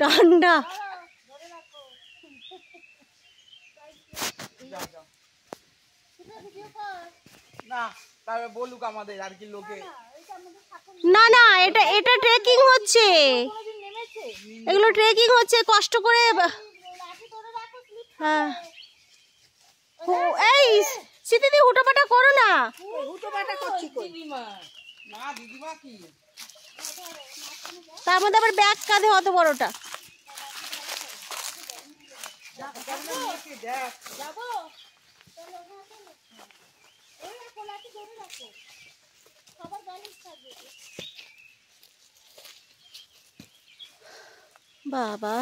ডান্ডা না তবে বলুক আমাদের আর কি লোকে। না না এটা এটা ট্রেকিং হচ্ছে, এগুলো ট্রেকিং হচ্ছে কষ্ট করে। হ্যাঁ এই স্মৃতিদি হুটোপাটা করো না। হুটোপাটা করছি দিদিমা না দিদিমা কি তার মধ্যে আবার ব্যাগ কাঁধে অত বড়টা। বাবা